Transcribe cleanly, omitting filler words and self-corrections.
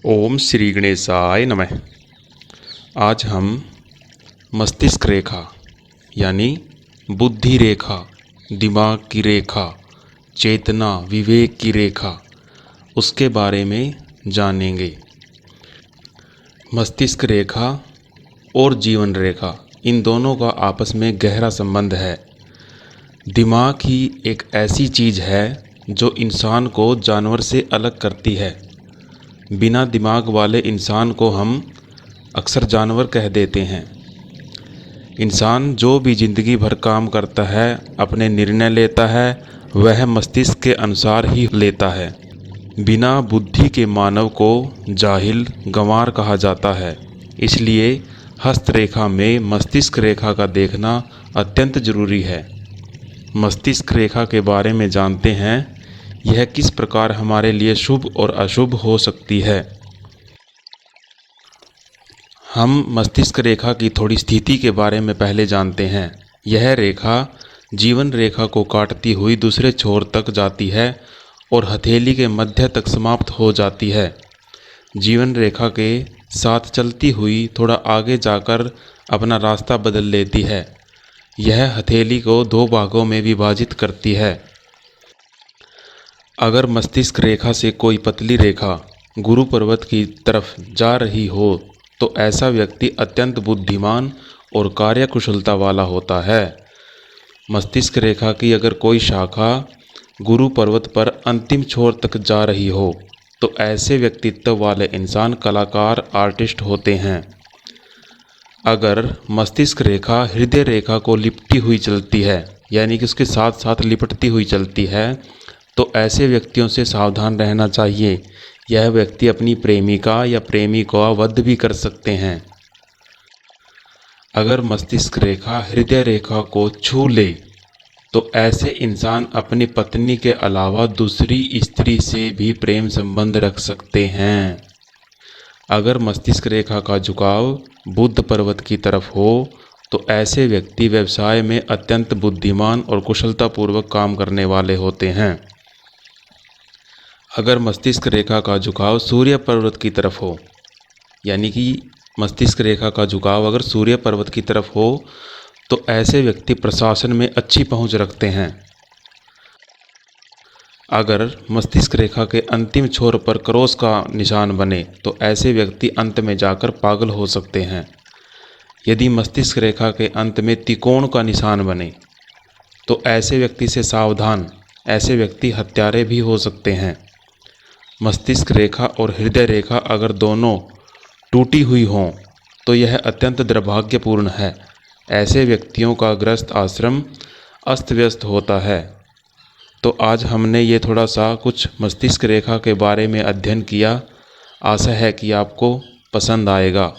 ओम श्री गणेशाय नमः। आज हम मस्तिष्क रेखा यानी बुद्धि रेखा, दिमाग की रेखा, चेतना विवेक की रेखा, उसके बारे में जानेंगे। मस्तिष्क रेखा और जीवन रेखा, इन दोनों का आपस में गहरा संबंध है। दिमाग ही एक ऐसी चीज़ है जो इंसान को जानवर से अलग करती है। बिना दिमाग वाले इंसान को हम अक्सर जानवर कह देते हैं। इंसान जो भी ज़िंदगी भर काम करता है, अपने निर्णय लेता है, वह मस्तिष्क के अनुसार ही लेता है। बिना बुद्धि के मानव को जाहिल, गंवार कहा जाता है। इसलिए हस्तरेखा में मस्तिष्क रेखा का देखना अत्यंत ज़रूरी है। मस्तिष्क रेखा के बारे में जानते हैं, यह किस प्रकार हमारे लिए शुभ और अशुभ हो सकती है। हम मस्तिष्क रेखा की थोड़ी स्थिति के बारे में पहले जानते हैं। यह रेखा जीवन रेखा को काटती हुई दूसरे छोर तक जाती है और हथेली के मध्य तक समाप्त हो जाती है। जीवन रेखा के साथ चलती हुई थोड़ा आगे जाकर अपना रास्ता बदल लेती है। यह हथेली को दो भागों में विभाजित करती है। अगर मस्तिष्क रेखा से कोई पतली रेखा गुरु पर्वत की तरफ जा रही हो तो ऐसा व्यक्ति अत्यंत बुद्धिमान और कार्यकुशलता वाला होता है। मस्तिष्क रेखा की अगर कोई शाखा गुरु पर्वत पर अंतिम छोर तक जा रही हो तो ऐसे व्यक्तित्व वाले इंसान कलाकार, आर्टिस्ट होते हैं। अगर मस्तिष्क रेखा हृदय रेखा को लिपटी हुई चलती है, यानी कि उसके साथ साथ लिपटती हुई चलती है, तो ऐसे व्यक्तियों से सावधान रहना चाहिए। यह व्यक्ति अपनी प्रेमिका या प्रेमी को वध भी कर सकते हैं। अगर मस्तिष्क रेखा हृदय रेखा को छू ले तो ऐसे इंसान अपनी पत्नी के अलावा दूसरी स्त्री से भी प्रेम संबंध रख सकते हैं। अगर मस्तिष्क रेखा का झुकाव बुध पर्वत की तरफ हो तो ऐसे व्यक्ति व्यवसाय में अत्यंत बुद्धिमान और कुशलतापूर्वक काम करने वाले होते हैं। अगर मस्तिष्क रेखा का झुकाव सूर्य पर्वत की तरफ हो, यानी कि मस्तिष्क रेखा का झुकाव अगर सूर्य पर्वत की तरफ हो तो ऐसे व्यक्ति प्रशासन में अच्छी पहुंच रखते हैं। अगर मस्तिष्क रेखा के अंतिम छोर पर क्रॉस का निशान बने तो ऐसे व्यक्ति अंत में जाकर पागल हो सकते हैं। यदि मस्तिष्क रेखा के अंत में त्रिकोण का निशान बने तो ऐसे व्यक्ति से सावधान, ऐसे व्यक्ति हत्यारे भी हो सकते हैं। मस्तिष्क रेखा और हृदय रेखा अगर दोनों टूटी हुई हों तो यह अत्यंत दुर्भाग्यपूर्ण है। ऐसे व्यक्तियों का गृहस्थ आश्रम अस्त व्यस्त होता है। तो आज हमने ये थोड़ा सा कुछ मस्तिष्क रेखा के बारे में अध्ययन किया। आशा है कि आपको पसंद आएगा।